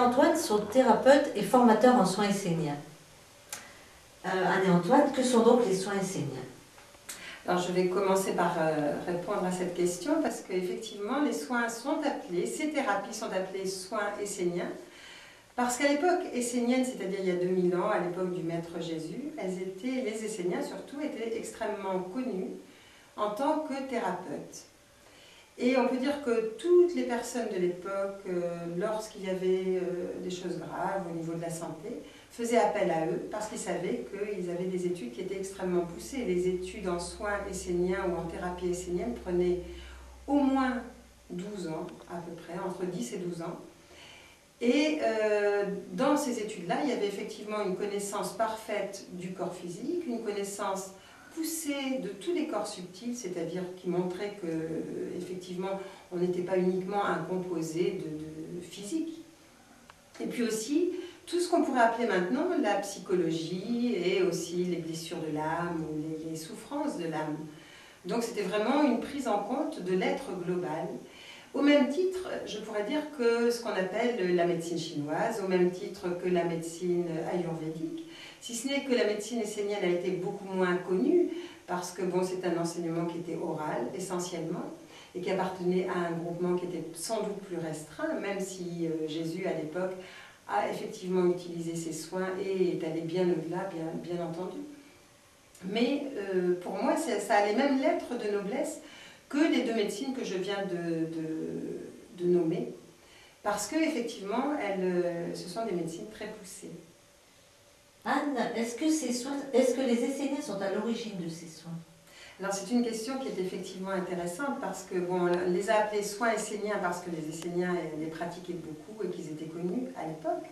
Anne-Antoine sont thérapeutes et formateurs en soins esséniens. Anne et Antoine, que sont donc les soins esséniens? Alors je vais commencer par répondre à cette question parce qu'effectivement les soins sont appelés, ces thérapies sont appelées soins esséniens parce qu'à l'époque essénienne, c'est-à-dire il y a 2000 ans, à l'époque du Maître Jésus, les Esséniens surtout étaient extrêmement connus en tant que thérapeutes. Et on peut dire que toutes les personnes de l'époque, lorsqu'il y avait des choses graves au niveau de la santé, faisaient appel à eux parce qu'ils savaient qu'ils avaient des études qui étaient extrêmement poussées. Les études en soins esséniens ou en thérapie essénienne prenaient au moins 12 ans, à peu près, entre 10 et 12 ans. Et dans ces études-là, il y avait effectivement une connaissance parfaite du corps physique, une connaissance poussée de tous les corps subtils, c'est-à-dire qui montrait que effectivement on n'était pas uniquement un composé de physique. Et puis aussi tout ce qu'on pourrait appeler maintenant la psychologie et aussi les blessures de l'âme ou les souffrances de l'âme. Donc c'était vraiment une prise en compte de l'être global. Au même titre, je pourrais dire que ce qu'on appelle la médecine chinoise, au même titre que la médecine ayurvédique, si ce n'est que la médecine essénienne a été beaucoup moins connue, parce que bon, c'est un enseignement qui était oral essentiellement, et qui appartenait à un groupement qui était sans doute plus restreint, même si Jésus à l'époque a effectivement utilisé ses soins et est allé bien au-delà, bien entendu. Mais pour moi, ça allait même l'être de noblesse que les deux médecines que je viens de nommer, parce que effectivement, ce sont des médecines très poussées. Anne, est-ce que les Esséniens sont à l'origine de ces soins? Alors c'est une question qui est effectivement intéressante parce que bon, on les a appelés soins esséniens parce que les Esséniens les pratiquaient beaucoup et qu'ils étaient connus à l'époque.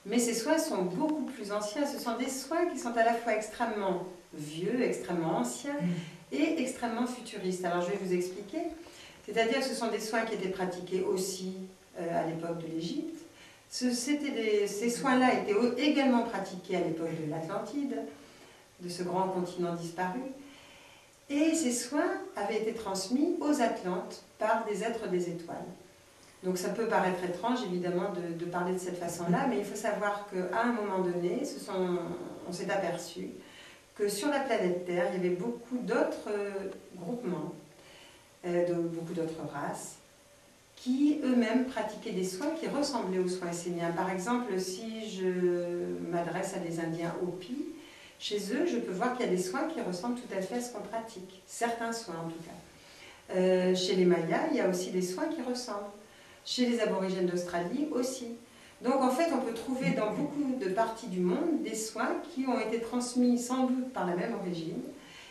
Mais ces soins sont beaucoup plus anciens. Ce sont des soins qui sont à la fois extrêmement vieux, extrêmement anciens et extrêmement futuristes. Alors je vais vous expliquer. C'est-à-dire que ce sont des soins qui étaient pratiqués aussi à l'époque de l'Égypte. Ces soins-là étaient également pratiqués à l'époque de l'Atlantide, de ce grand continent disparu. Et ces soins avaient été transmis aux Atlantes par des êtres des étoiles. Donc ça peut paraître étrange évidemment de parler de cette façon-là, mais il faut savoir qu'à un moment donné, on s'est aperçu que sur la planète Terre, il y avait beaucoup d'autres groupements, beaucoup d'autres races, qui eux-mêmes pratiquaient des soins qui ressemblaient aux soins esséniens. Par exemple, si je m'adresse à des Indiens Hopi, chez eux, je peux voir qu'il y a des soins qui ressemblent tout à fait à ce qu'on pratique. Certains soins, en tout cas. Chez les Mayas, il y a aussi des soins qui ressemblent. Chez les aborigènes d'Australie aussi. Donc, en fait, on peut trouver dans beaucoup de parties du monde des soins qui ont été transmis sans doute par la même origine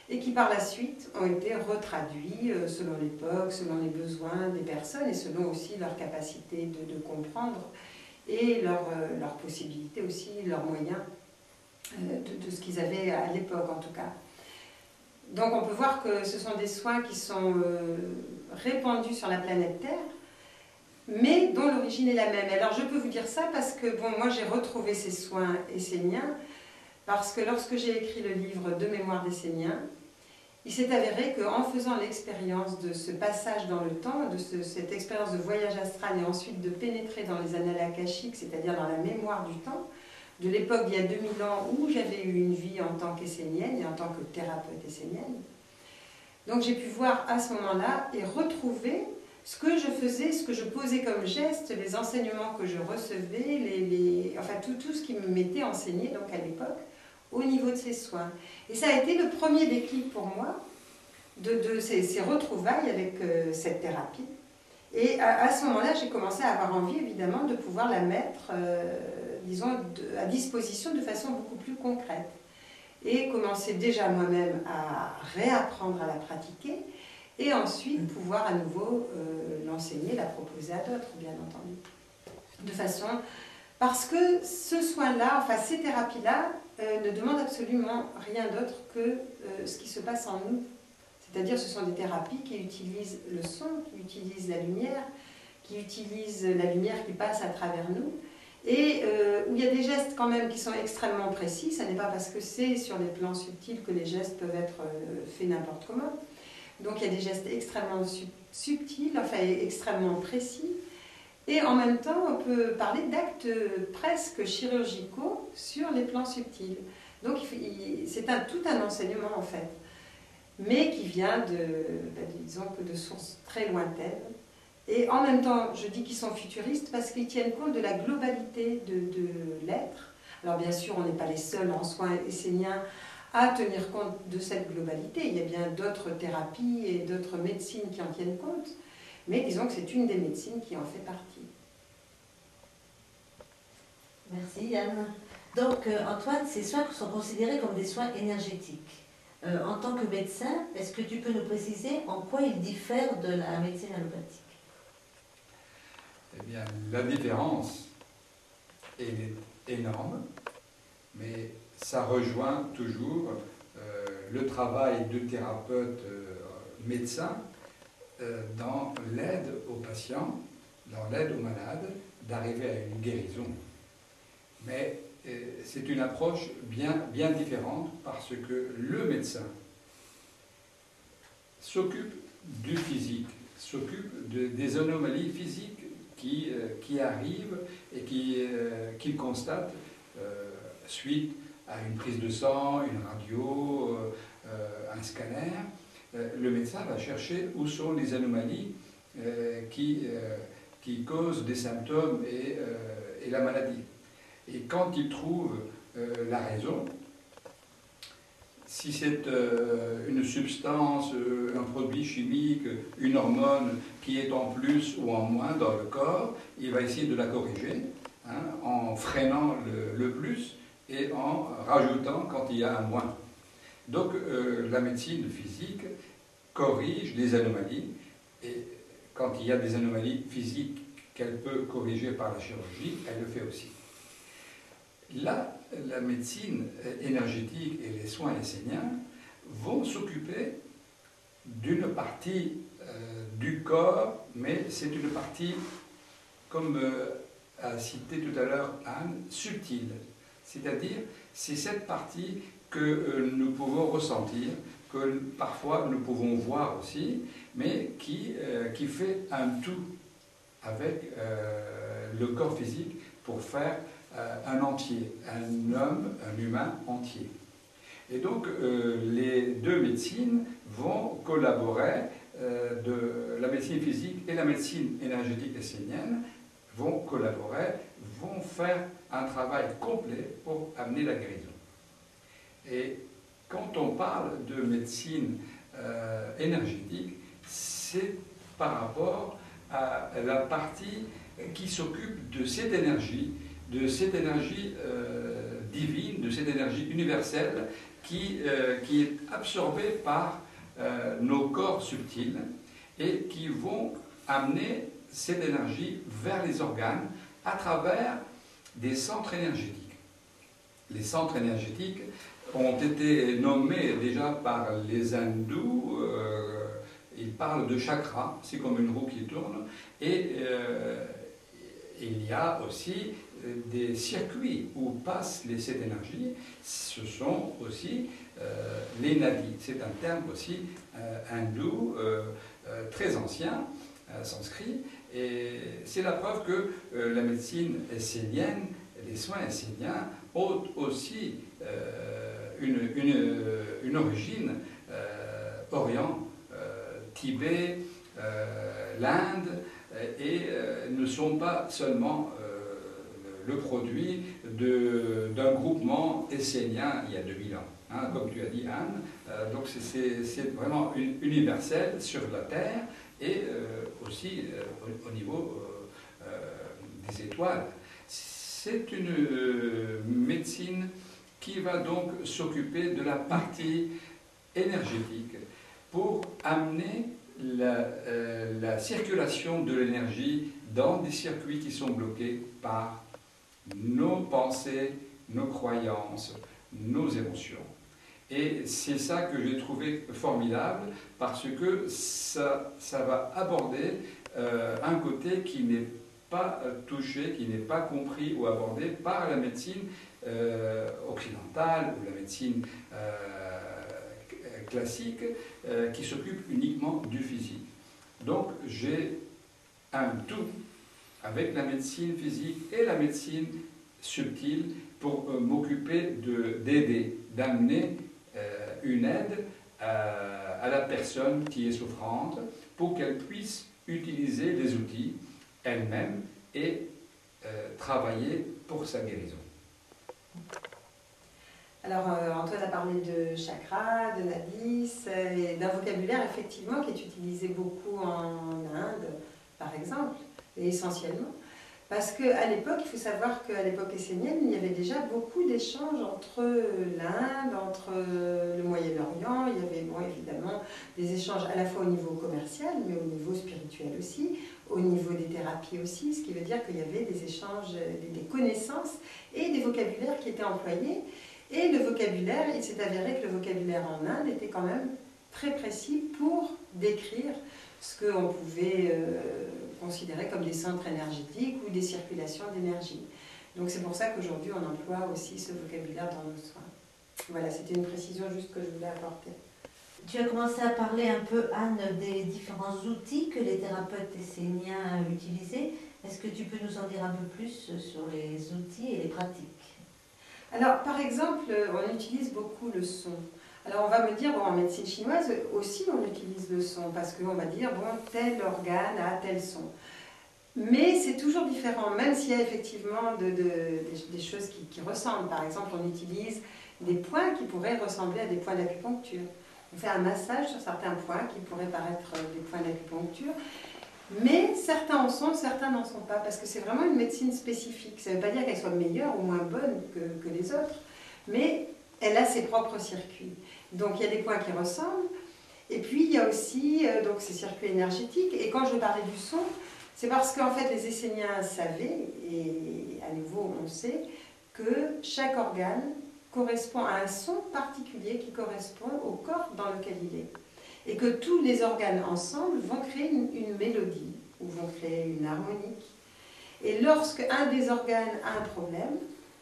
et qui, par la suite, ont été retraduits selon l'époque, selon les besoins des personnes et selon aussi leur capacité de comprendre et leurs possibilités aussi, leurs moyens. De ce qu'ils avaient à l'époque en tout cas. Donc on peut voir que ce sont des soins qui sont répandus sur la planète Terre, mais dont l'origine est la même. Alors je peux vous dire ça parce que bon, moi j'ai retrouvé ces soins esséniens, parce que lorsque j'ai écrit le livre de mémoire d'Esséniens, il s'est avéré qu'en faisant l'expérience de ce passage dans le temps, cette expérience de voyage astral et ensuite de pénétrer dans les annales akashiques, c'est-à-dire dans la mémoire du temps, de l'époque d'il y a 2000 ans où j'avais eu une vie en tant qu'essénienne et en tant que thérapeute essénienne. Donc j'ai pu voir à ce moment-là et retrouver ce que je faisais, ce que je posais comme geste, les enseignements que je recevais, enfin tout ce qui me m'était enseigné donc à l'époque au niveau de ces soins. Et ça a été le premier déclic pour moi de ces retrouvailles avec cette thérapie. Et à ce moment-là, j'ai commencé à avoir envie, évidemment, de pouvoir la mettre, disons, à disposition de façon beaucoup plus concrète. Et commencer déjà moi-même à réapprendre à la pratiquer, et ensuite pouvoir à nouveau l'enseigner, la proposer à d'autres, bien entendu. De façon... Parce que ce soin-là, enfin ces thérapies-là, ne demandent absolument rien d'autre que ce qui se passe en nous. C'est-à-dire ce sont des thérapies qui utilisent le son, qui utilisent la lumière qui passe à travers nous, et où il y a des gestes quand même qui sont extrêmement précis. Ce n'est pas parce que c'est sur les plans subtils que les gestes peuvent être faits n'importe comment. Donc il y a des gestes extrêmement subtils, enfin extrêmement précis, Et en même temps, on peut parler d'actes presque chirurgicaux sur les plans subtils. Donc c'est tout un enseignement en fait, mais qui vient disons que de sources très lointaines. Et en même temps, je dis qu'ils sont futuristes parce qu'ils tiennent compte de la globalité de l'être. Alors bien sûr, on n'est pas les seuls en soins esséniens à tenir compte de cette globalité. Il y a bien d'autres thérapies et d'autres médecines qui en tiennent compte, mais disons que c'est une des médecines qui en fait partie. Merci Yann. Donc Antoine, ces soins sont considérés comme des soins énergétiques. En tant que médecin, est-ce que tu peux nous préciser en quoi ils diffèrent de la médecine allopathique? Eh bien, la différence est énorme, mais ça rejoint toujours le travail de thérapeute médecin dans l'aide aux patients, dans l'aide aux malades, d'arriver à une guérison. Mais c'est une approche bien différente parce que le médecin s'occupe du physique, s'occupe des anomalies physiques qui arrivent et qu'il constate suite à une prise de sang, une radio, un scanner. Le médecin va chercher où sont les anomalies qui causent des symptômes et la maladie. Et quand il trouve la raison, si c'est une substance, un produit chimique, une hormone qui est en plus ou en moins dans le corps, il va essayer de la corriger en freinant le plus et en rajoutant quand il y a un moins. Donc la médecine physique corrige les anomalies et quand il y a des anomalies physiques qu'elle peut corriger par la chirurgie, elle le fait aussi. Là, la médecine énergétique et les soins esséniens vont s'occuper d'une partie du corps, mais c'est une partie, comme a cité tout à l'heure Anne, subtile. C'est-à-dire, c'est cette partie que nous pouvons ressentir, que parfois nous pouvons voir aussi, mais qui fait un tout avec le corps physique pour faire un entier, un homme, un humain entier. Et donc les deux médecines vont collaborer, la médecine physique et la médecine énergétique essénienne vont collaborer, vont faire un travail complet pour amener la guérison. Et quand on parle de médecine énergétique, c'est par rapport à la partie qui s'occupe de cette énergie divine, de cette énergie universelle qui est absorbée par nos corps subtils et qui vont amener cette énergie vers les organes à travers des centres énergétiques. Les centres énergétiques ont été nommés déjà par les hindous, ils parlent de chakras, c'est comme une roue qui tourne, et il y a aussi des circuits où passe cette énergie, ce sont aussi les nadis. C'est un terme aussi hindou, très ancien, sanskrit, et c'est la preuve que la médecine essénienne, les soins esséniens ont aussi une origine Orient, Tibet, l'Inde, et ne sont pas seulement le produit d'un groupement essénien il y a 2000 ans, hein, comme tu as dit Anne. Donc c'est vraiment universel sur la Terre et aussi au niveau des étoiles. C'est une médecine qui va donc s'occuper de la partie énergétique pour amener la circulation de l'énergie dans des circuits qui sont bloqués par nos pensées, nos croyances, nos émotions. Et c'est ça que j'ai trouvé formidable parce que ça va aborder un côté qui n'est pas touché, qui n'est pas compris ou abordé par la médecine occidentale ou la médecine classique qui s'occupe uniquement du physique. Donc j'ai un tout avec la médecine physique et la médecine subtile pour m'occuper d'aider, d'amener une aide à la personne qui est souffrante pour qu'elle puisse utiliser les outils elle-même et travailler pour sa guérison. Alors, Antoine a parlé de chakra, de nadis, et d'un vocabulaire effectivement qui est utilisé beaucoup en Inde, par exemple, et essentiellement. Parce qu'à l'époque, il faut savoir qu'à l'époque essénienne, il y avait déjà beaucoup d'échanges entre l'Inde, entre le Moyen-Orient. Il y avait bon, évidemment des échanges à la fois au niveau commercial, mais au niveau spirituel aussi, au niveau des thérapies aussi, ce qui veut dire qu'il y avait des échanges, des connaissances et des vocabulaires qui étaient employés. Et le vocabulaire, il s'est avéré que le vocabulaire en Inde était quand même très précis pour décrire ce qu'on pouvait considérer comme des centres énergétiques ou des circulations d'énergie. Donc c'est pour ça qu'aujourd'hui on emploie aussi ce vocabulaire dans nos soins. Voilà, c'était une précision juste que je voulais apporter. Tu as commencé à parler un peu, Anne, des différents outils que les thérapeutes esséniens utilisaient. Est-ce que tu peux nous en dire un peu plus sur les outils et les pratiques? Alors, par exemple, on utilise beaucoup le son. Alors, on va me dire, bon, en médecine chinoise aussi, on utilise le son, parce qu'on va dire, bon, tel organe a tel son. Mais c'est toujours différent, même s'il y a effectivement des choses qui ressemblent. Par exemple, on utilise des points qui pourraient ressembler à des points d'acupuncture. On fait un massage sur certains points qui pourraient paraître des points d'acupuncture. Mais certains en sont, certains n'en sont pas, parce que c'est vraiment une médecine spécifique. Ça ne veut pas dire qu'elle soit meilleure ou moins bonne que les autres, mais elle a ses propres circuits. Donc il y a des points qui ressemblent, et puis il y a aussi donc, ces circuits énergétiques. Et quand je parlais du son, c'est parce qu'en fait les Esséniens savaient, et à nouveau on sait, que chaque organe correspond à un son particulier qui correspond au corps dans lequel il est. Et que tous les organes ensemble vont créer une mélodie, ou vont créer une harmonique. Et lorsque un des organes a un problème,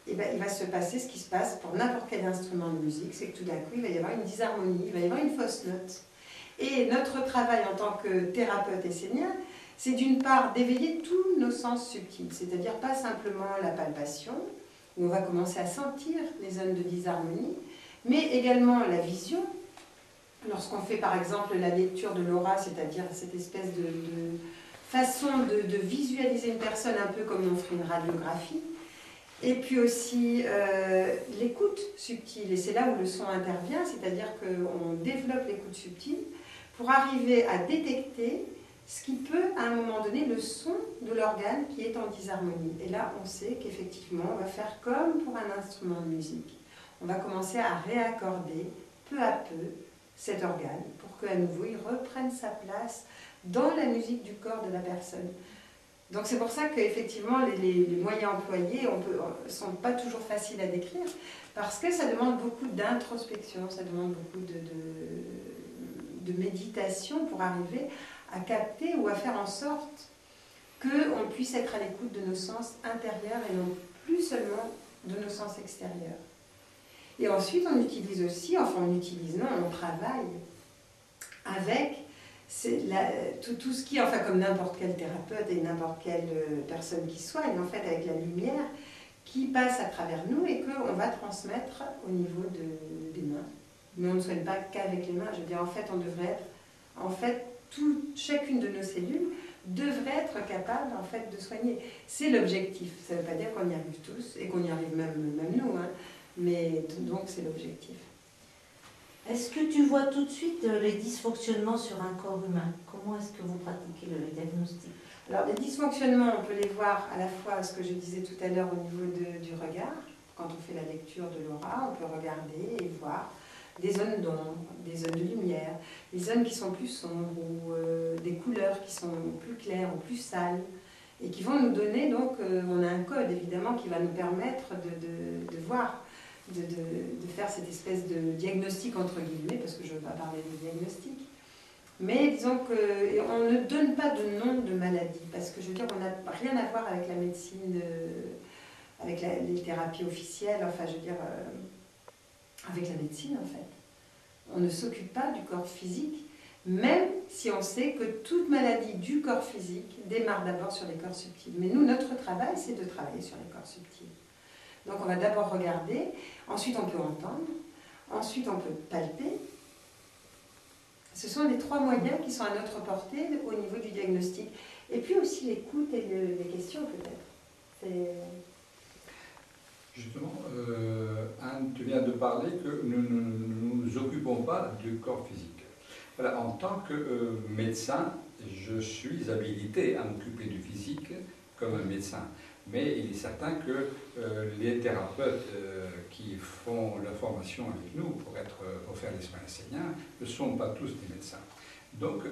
eh ben, il va se passer ce qui se passe pour n'importe quel instrument de musique, c'est que tout d'un coup, il va y avoir une disharmonie, il va y avoir une fausse note. Et notre travail en tant que thérapeute essénien, c'est d'une part d'éveiller tous nos sens subtils, c'est-à-dire pas simplement la palpation, où on va commencer à sentir les zones de disharmonie, mais également la vision. Lorsqu'on fait par exemple la lecture de l'aura, c'est-à-dire cette espèce de façon de visualiser une personne un peu comme on ferait une radiographie, et puis aussi l'écoute subtile, et c'est là où le son intervient, c'est-à-dire qu'on développe l'écoute subtile pour arriver à détecter ce qui peut à un moment donné le son de l'organe qui est en disharmonie. Et là on sait qu'effectivement on va faire comme pour un instrument de musique, on va commencer à réaccorder peu à peu cet organe pour qu'à nouveau il reprenne sa place dans la musique du corps de la personne. Donc c'est pour ça qu'effectivement les moyens employés ne sont pas toujours faciles à décrire parce que ça demande beaucoup d'introspection, ça demande beaucoup de méditation pour arriver à capter ou à faire en sorte qu'on puisse être à l'écoute de nos sens intérieurs et non plus seulement de nos sens extérieurs. Et ensuite, on utilise aussi, on travaille avec tout ce qui, enfin comme n'importe quel thérapeute et n'importe quelle personne qui soigne, en fait, avec la lumière qui passe à travers nous et qu'on va transmettre au niveau des mains. Mais on ne soigne pas qu'avec les mains, je veux dire, en fait, on devrait être, chacune de nos cellules devrait être capable, en fait, de soigner. C'est l'objectif, ça ne veut pas dire qu'on y arrive tous et qu'on y arrive même nous, hein. Mais donc c'est l'objectif. Est-ce que tu vois tout de suite les dysfonctionnements sur un corps humain? Comment est-ce que vous pratiquez le diagnostic? Alors les dysfonctionnements, on peut les voir à la fois, ce que je disais tout à l'heure au niveau du regard. Quand on fait la lecture de l'aura, on peut regarder et voir des zones d'ombre, des zones de lumière, des zones qui sont plus sombres ou des couleurs qui sont plus claires ou plus sales. Et qui vont nous donner, donc, on a un code évidemment qui va nous permettre de voir, de faire cette espèce de diagnostic entre guillemets, parce que je ne veux pas parler de diagnostic. Mais disons qu'on ne donne pas de nom de maladie, parce que je veux dire, on n'a rien à voir avec la médecine, avec les thérapies officielles, enfin je veux dire, avec la médecine en fait. On ne s'occupe pas du corps physique, Même si on sait que toute maladie du corps physique démarre d'abord sur les corps subtils. Mais nous, notre travail, c'est de travailler sur les corps subtils. Donc on va d'abord regarder, ensuite on peut entendre, ensuite on peut palper. Ce sont les 3 moyens qui sont à notre portée au niveau du diagnostic. Et puis aussi l'écoute et les questions peut-être. Justement, Anne, tu viens de parler que nous ne nous occupons pas du corps physique. Voilà, en tant que médecin, je suis habilité à m'occuper du physique comme un médecin. Mais il est certain que les thérapeutes qui font la formation avec nous pour faire les soins enseignants ne sont pas tous des médecins. Donc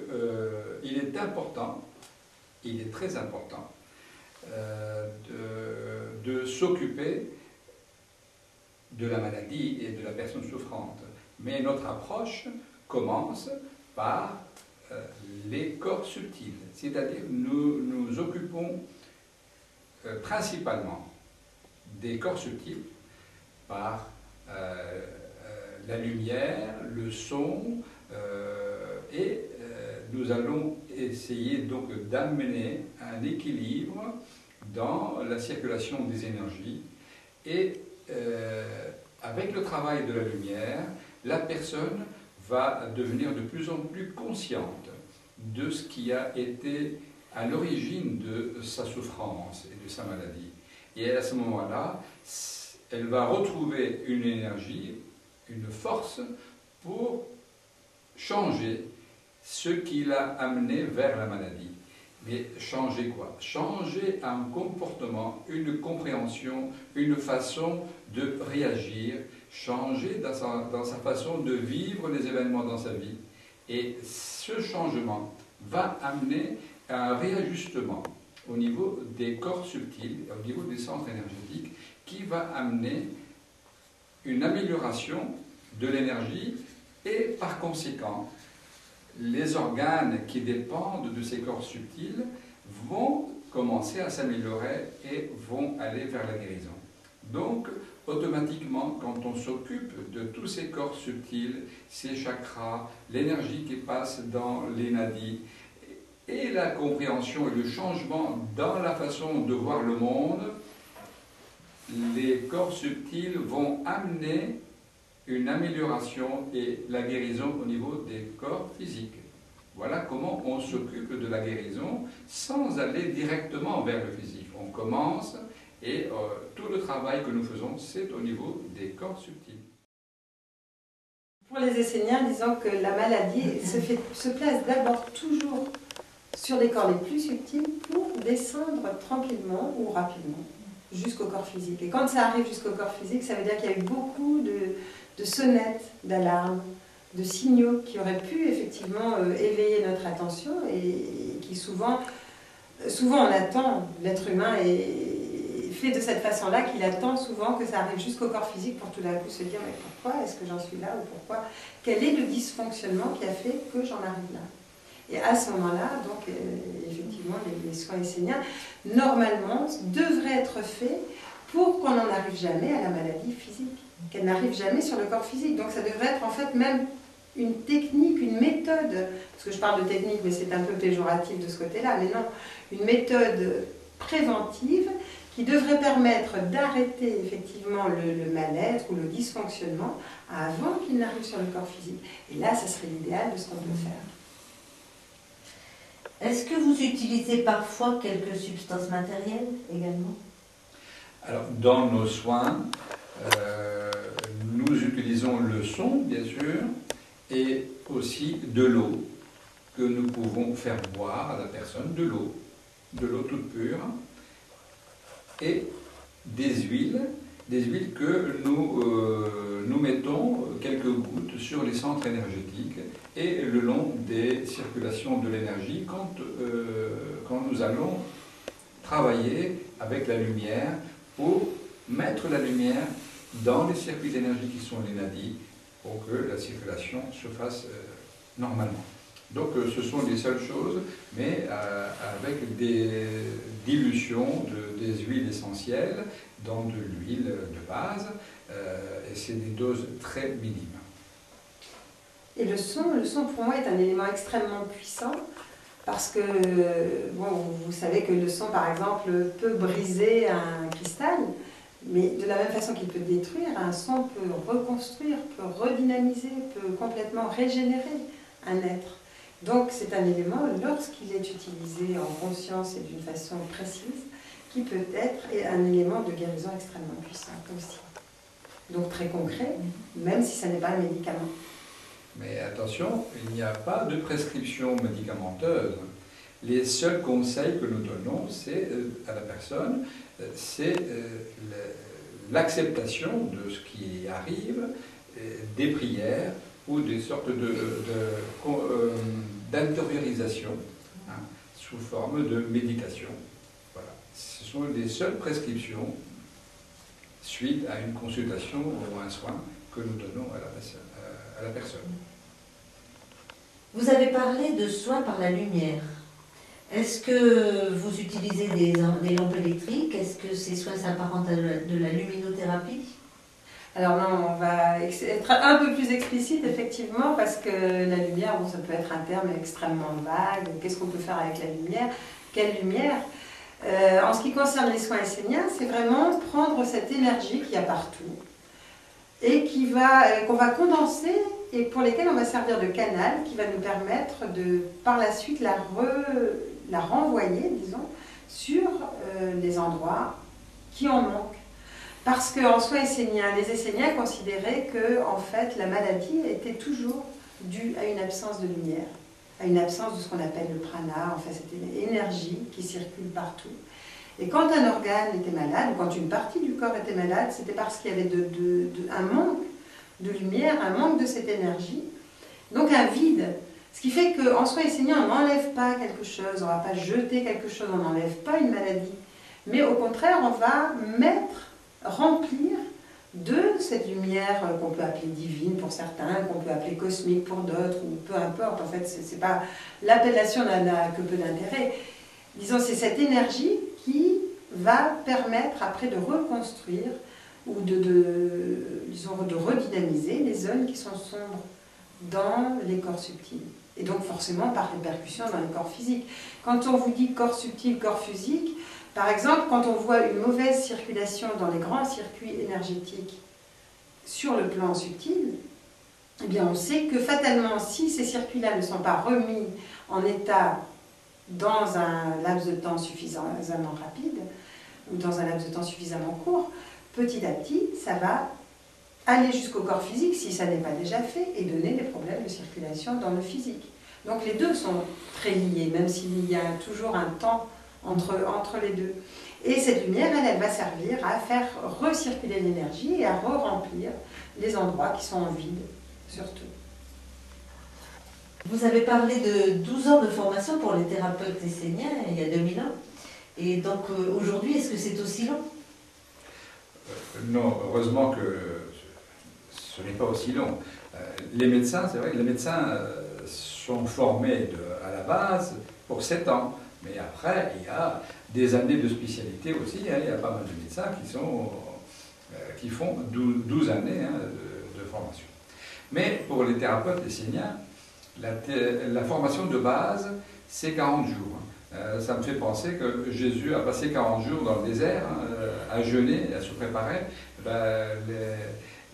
il est important, il est très important de s'occuper de la maladie et de la personne souffrante. Mais notre approche commence par les corps subtils, c'est-à-dire nous nous occupons principalement des corps subtils par la lumière, le son, et nous allons essayer donc d'amener un équilibre dans la circulation des énergies et avec le travail de la lumière, la personne va devenir de plus en plus consciente de ce qui a été à l'origine de sa souffrance et de sa maladie. Et à ce moment-là, elle va retrouver une énergie, une force pour changer ce qui l'a amené vers la maladie. Mais changer quoi? Changer un comportement, une compréhension, une façon de réagir, changer dans sa façon de vivre les événements dans sa vie. Et ce changement va amener un réajustement au niveau des corps subtils, au niveau des centres énergétiques, qui va amener une amélioration de l'énergie et par conséquent, les organes qui dépendent de ces corps subtils vont commencer à s'améliorer et vont aller vers la guérison. Donc, automatiquement, quand on s'occupe de tous ces corps subtils, ces chakras, l'énergie qui passe dans les nadis, et la compréhension et le changement dans la façon de voir le monde, les corps subtils vont amener une amélioration et la guérison au niveau des corps physiques. Voilà comment on s'occupe de la guérison sans aller directement vers le physique. On commence et tout le travail que nous faisons, c'est au niveau des corps subtils. Pour les Esséniens, disons que la maladie se place d'abord toujours sur les corps les plus subtils pour descendre tranquillement ou rapidement jusqu'au corps physique. Et quand ça arrive jusqu'au corps physique, ça veut dire qu'il y a eu beaucoup de sonnettes d'alarme, de signaux qui auraient pu effectivement éveiller notre attention et qui souvent on attend, l'être humain est fait de cette façon-là qu'il attend souvent que ça arrive jusqu'au corps physique pour tout d'un coup se dire mais pourquoi est-ce que j'en suis là ou pourquoi, quel est le dysfonctionnement qui a fait que j'en arrive là. Et à ce moment-là, donc effectivement les soins esséniens normalement devraient être faits pour qu'on n'en arrive jamais à la maladie physique, qu'elle n'arrive jamais sur le corps physique. Donc ça devrait être en fait même une technique, une méthode, parce que je parle de technique mais c'est un peu péjoratif de ce côté-là, mais non, une méthode préventive qui devrait permettre d'arrêter effectivement le mal-être ou le dysfonctionnement avant qu'il n'arrive sur le corps physique. Et là, ça serait l'idéal de ce qu'on peut faire. Est-ce que vous utilisez parfois quelques substances matérielles également? Alors, dans nos soins, nous utilisons le son, bien sûr, et aussi de l'eau que nous pouvons faire boire à la personne, de l'eau toute pure, et des huiles que nous mettons quelques gouttes sur les centres énergétiques et le long des circulations de l'énergie quand nous allons travailler avec la lumière pour mettre la lumière dans les circuits d'énergie qui sont les nadis pour que la circulation se fasse normalement. Donc ce sont les seules choses, mais avec des dilutions des huiles essentielles dans de l'huile de base, et c'est des doses très minimes. Et le son pour moi est un élément extrêmement puissant parce que, bon, vous savez que le son, par exemple, peut briser un cristal, mais de la même façon qu'il peut détruire, un son peut reconstruire, peut redynamiser, peut complètement régénérer un être. Donc c'est un élément, lorsqu'il est utilisé en conscience et d'une façon précise, qui peut être un élément de guérison extrêmement puissant aussi. Donc très concret, même si ça n'est pas un médicament. Mais attention, il n'y a pas de prescription médicamenteuse. Les seuls conseils que nous donnons à la personne, c'est l'acceptation de ce qui arrive, des prières ou des sortes d'intériorisation sous forme de méditation. Voilà. Ce sont les seules prescriptions suite à une consultation ou un soin que nous donnons à la personne. Vous avez parlé de soins par la lumière. Est-ce que vous utilisez des lampes électriques? Est-ce que ces soins s'apparentent à de la luminothérapie? Alors non, on va être un peu plus explicite effectivement parce que la lumière, bon, ça peut être un terme extrêmement vague. Qu'est-ce qu'on peut faire avec la lumière? Quelle lumière? En ce qui concerne les soins esséniens, c'est vraiment prendre cette énergie qu'il y a partout et qu'on va condenser et pour lesquels on va servir de canal qui va nous permettre de, par la suite, la renvoyer, disons, sur les endroits qui en manquent. Parce qu'en soins esséniens, les Esséniens considéraient que, en fait, la maladie était toujours due à une absence de lumière, à une absence de ce qu'on appelle le prana, en fait, cette énergie qui circule partout. Et quand un organe était malade, ou quand une partie du corps était malade, c'était parce qu'il y avait un manque de lumière, un manque de cette énergie, donc un vide. Ce qui fait qu'en soins esséniens, on n'enlève pas quelque chose, on ne va pas jeter quelque chose, on n'enlève pas une maladie, mais au contraire, on va remplir de cette lumière qu'on peut appeler divine pour certains, qu'on peut appeler cosmique pour d'autres, ou peu importe, en fait, c'est pas l'appellation n'a que peu d'intérêt. Disons, c'est cette énergie qui va permettre après de reconstruire ou disons, de redynamiser les zones qui sont sombres dans les corps subtils. Et donc forcément par répercussion dans les corps physiques. Quand on vous dit corps subtil, corps physique, par exemple, quand on voit une mauvaise circulation dans les grands circuits énergétiques sur le plan subtil, eh bien on sait que fatalement, si ces circuits-là ne sont pas remis en état dans un laps de temps suffisamment rapide, ou dans un laps de temps suffisamment court, petit à petit, ça va aller jusqu'au corps physique, si ça n'est pas déjà fait, et donner des problèmes de circulation dans le physique. Donc les deux sont très liés, même s'il y a toujours un temps entre les deux. Et cette lumière, elle va servir à faire recirculer l'énergie et à re-remplir les endroits qui sont en vide, surtout. Vous avez parlé de 12 ans de formation pour les thérapeutes esséniens il y a 2000 ans. Et donc aujourd'hui, est-ce que c'est aussi long? Non, heureusement que ce n'est pas aussi long. Les médecins, c'est vrai que les médecins sont formés à la base pour 7 ans. Mais après, il y a des années de spécialité aussi. Hein, il y a pas mal de médecins qui font 12 années de formation. Mais pour les thérapeutes esséniens, la formation de base, c'est 40 jours. Ça me fait penser que Jésus a passé 40 jours dans le désert, à jeûner, à se préparer.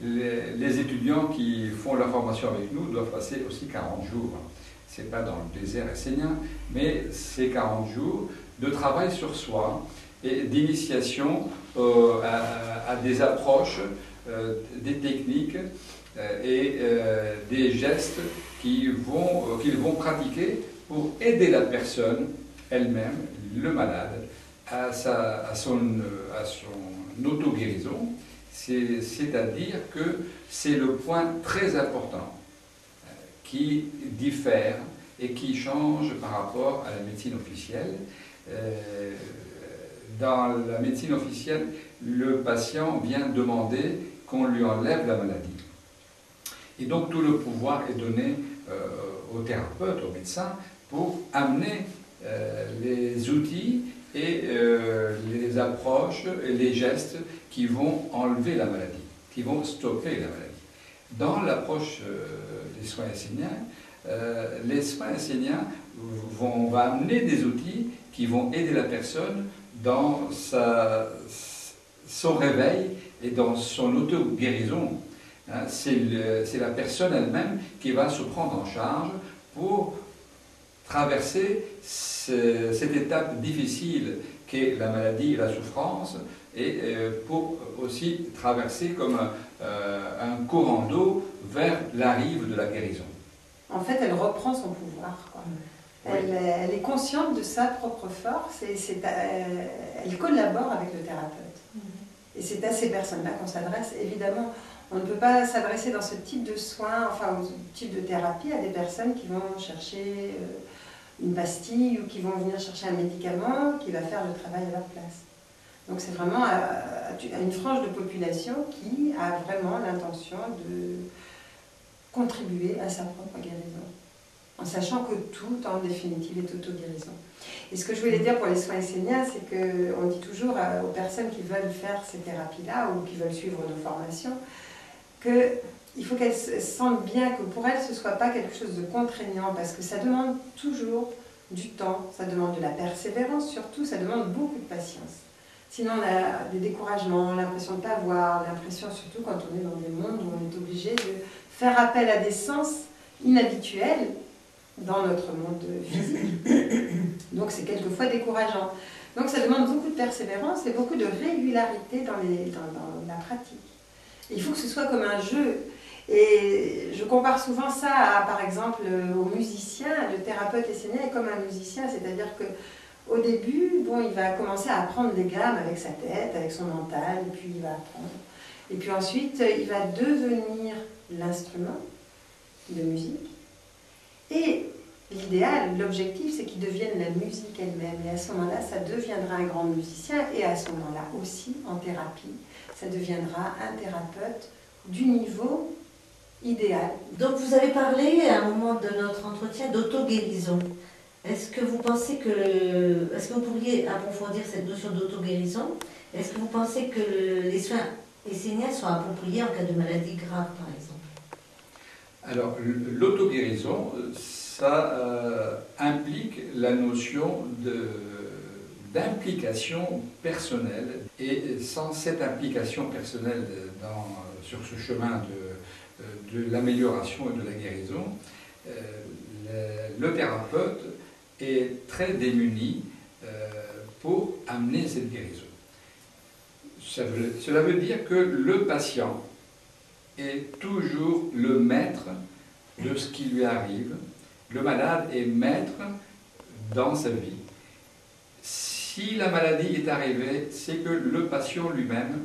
Les étudiants qui font la formation avec nous doivent passer aussi 40 jours. Ce n'est pas dans le désert essénien, mais c'est 40 jours de travail sur soi et d'initiation à des approches, des techniques et des gestes qu'ils vont pratiquer pour aider la personne elle-même, le malade, à son auto-guérison. C'est-à-dire que c'est le point très important qui diffère et qui change par rapport à la médecine officielle. Dans la médecine officielle, le patient vient demander qu'on lui enlève la maladie. Et donc tout le pouvoir est donné aux thérapeutes, aux médecins, pour amener les outils et les approches et les gestes qui vont enlever la maladie, qui vont stopper la maladie. Dans l'approche des soins esséniens, les soins esséniens vont amener des outils qui vont aider la personne dans son réveil et dans son auto-guérison. Hein, c'est la personne elle-même qui va se prendre en charge pour traverser cette étape difficile qu'est la maladie et la souffrance, et pour aussi traverser comme un courant d'eau vers la rive de la guérison. En fait, elle reprend son pouvoir, quoi. Oui. Elle est consciente de sa propre force et elle collabore avec le thérapeute. Et c'est à ces personnes-là qu'on s'adresse. Évidemment, on ne peut pas s'adresser dans ce type de soins, enfin, au type de thérapie, à des personnes qui vont chercher une pastille ou qui vont venir chercher un médicament qui va faire le travail à leur place. Donc c'est vraiment à une frange de population qui a vraiment l'intention de contribuer à sa propre guérison, en sachant que tout, en définitive, est auto-guérison. Et ce que je voulais dire pour les soins esséniens, c'est qu'on dit toujours aux personnes qui veulent faire ces thérapies-là ou qui veulent suivre nos formations, qu'il faut qu'elles sentent bien que pour elles, ce ne soit pas quelque chose de contraignant, parce que ça demande toujours du temps, ça demande de la persévérance, surtout, ça demande beaucoup de patience. Sinon, on a des découragements, l'impression de ne pas voir, l'impression, surtout quand on est dans des mondes où on est obligé de faire appel à des sens inhabituels dans notre monde physique. Donc c'est quelquefois décourageant. Donc ça demande beaucoup de persévérance et beaucoup de régularité dans la pratique. Et il faut que ce soit comme un jeu. Et je compare souvent ça à, par exemple, aux musiciens. Le thérapeute essénien est comme un musicien, c'est-à-dire que au début, bon, il va commencer à apprendre des gammes avec sa tête, avec son mental, et puis il va apprendre. Et puis ensuite, il va devenir l'instrument de musique. Et l'idéal, l'objectif, c'est qu'il devienne la musique elle-même. Et à ce moment-là, ça deviendra un grand musicien. Et à ce moment-là aussi, en thérapie, ça deviendra un thérapeute du niveau idéal. Donc vous avez parlé à un moment de notre entretien d'auto-guérison. Est-ce que vous pensez que est-ce que vous pourriez approfondir cette notion d'auto-guérison? Est-ce que vous pensez que les soins esséniens sont appropriés en cas de maladie grave, par exemple? Alors, l'auto-guérison, ça implique la notion d'implication personnelle. Et sans cette implication personnelle sur ce chemin de l'amélioration et de la guérison, le thérapeute est très démuni pour amener cette guérison. Cela veut dire que le patient est toujours le maître de ce qui lui arrive. Le malade est maître dans sa vie. Si la maladie est arrivée, c'est que le patient lui-même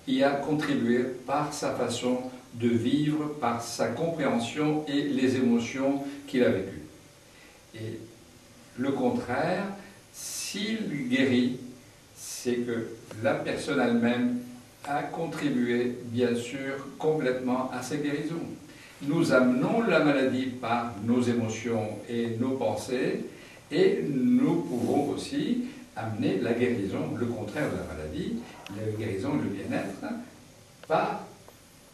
y a contribué par sa façon de vivre, par sa compréhension et les émotions qu'il a vécues. Et le contraire, s'il guérit, c'est que la personne elle-même a contribué, bien sûr, complètement à sa guérison. Nous amenons la maladie par nos émotions et nos pensées, et nous pouvons aussi amener la guérison, le contraire de la maladie, la guérison et le bien-être, par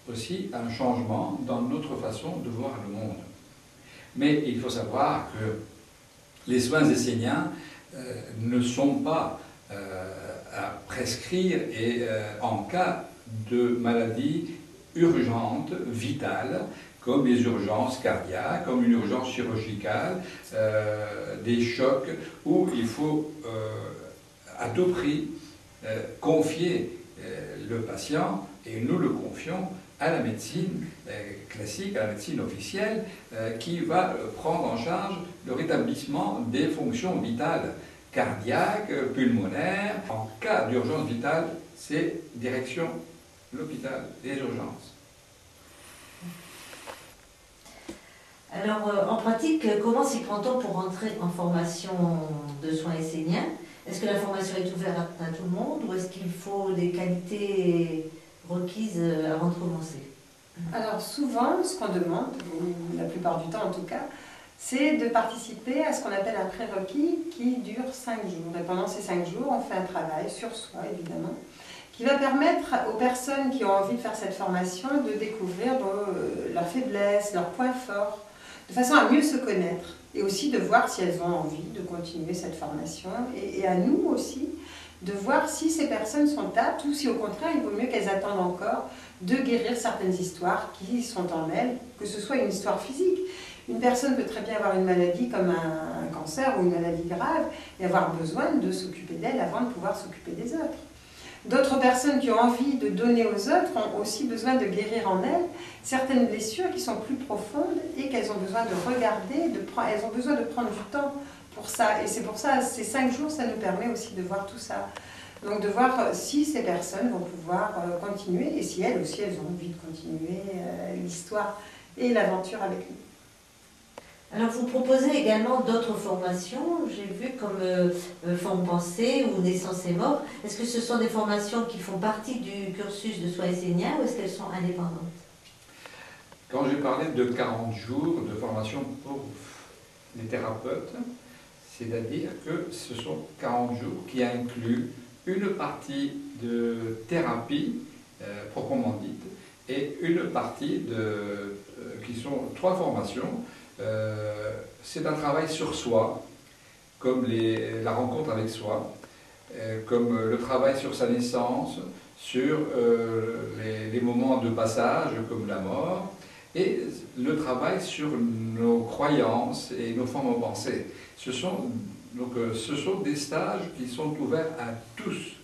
aussi un changement dans notre façon de voir le monde. Mais il faut savoir que les soins esséniens ne sont pas à prescrire et en cas de maladie urgente, vitale, comme les urgences cardiaques, comme une urgence chirurgicale, des chocs, où il faut à tout prix confier le patient, et nous le confions à la médecine classique, à la médecine officielle, qui va prendre en charge le rétablissement des fonctions vitales, cardiaques, pulmonaires. En cas d'urgence vitale, c'est direction l'hôpital, les urgences. Alors, en pratique, comment s'y prend-on pour entrer en formation de soins esséniens? Est-ce que la formation est ouverte à tout le monde ou est-ce qu'il faut des qualités requises avant de commencer? Alors souvent, ce qu'on demande, ou la plupart du temps en tout cas, c'est de participer à ce qu'on appelle un prérequis qui dure 5 jours. Et pendant ces 5 jours, on fait un travail sur soi, évidemment, qui va permettre aux personnes qui ont envie de faire cette formation de découvrir leurs faiblesses, leurs points forts, de façon à mieux se connaître et aussi de voir si elles ont envie de continuer cette formation et à nous aussi de voir si ces personnes sont aptes ou si au contraire il vaut mieux qu'elles attendent encore de guérir certaines histoires qui sont en elles, que ce soit une histoire physique. Une personne peut très bien avoir une maladie comme un cancer ou une maladie grave et avoir besoin de s'occuper d'elle avant de pouvoir s'occuper des autres. D'autres personnes qui ont envie de donner aux autres ont aussi besoin de guérir en elles certaines blessures qui sont plus profondes et qu'elles ont besoin de regarder, elles ont besoin de prendre du temps pour ça. Et c'est pour ça, ces 5 jours, ça nous permet aussi de voir tout ça. Donc de voir si ces personnes vont pouvoir continuer et si elles aussi, elles ont envie de continuer l'histoire et l'aventure avec nous. Alors vous proposez également d'autres formations, j'ai vu comme Forme Pensée ou Naissance et Mort. Est-ce que ce sont des formations qui font partie du cursus de soins esséniens ou est-ce qu'elles sont indépendantes? Quand j'ai parlé de 40 jours de formation pour les thérapeutes, c'est-à-dire que ce sont 40 jours qui incluent une partie de thérapie proprement dite et une partie qui sont 3 formations. C'est un travail sur soi, comme la rencontre avec soi, comme le travail sur sa naissance, sur les moments de passage comme la mort, et le travail sur nos croyances et nos formes de pensée. Ce sont des stages qui sont ouverts à tous,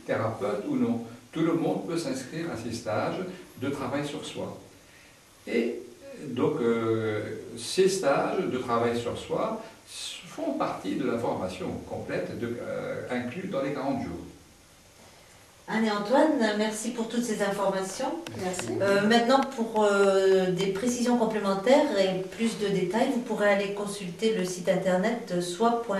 thérapeutes ou non. Tout le monde peut s'inscrire à ces stages de travail sur soi. Et donc, ces stages de travail sur soi font partie de la formation complète inclus dans les 40 jours. Anne et Antoine, merci pour toutes ces informations. Merci. Maintenant, pour des précisions complémentaires et plus de détails, vous pourrez aller consulter le site internet soi.fr.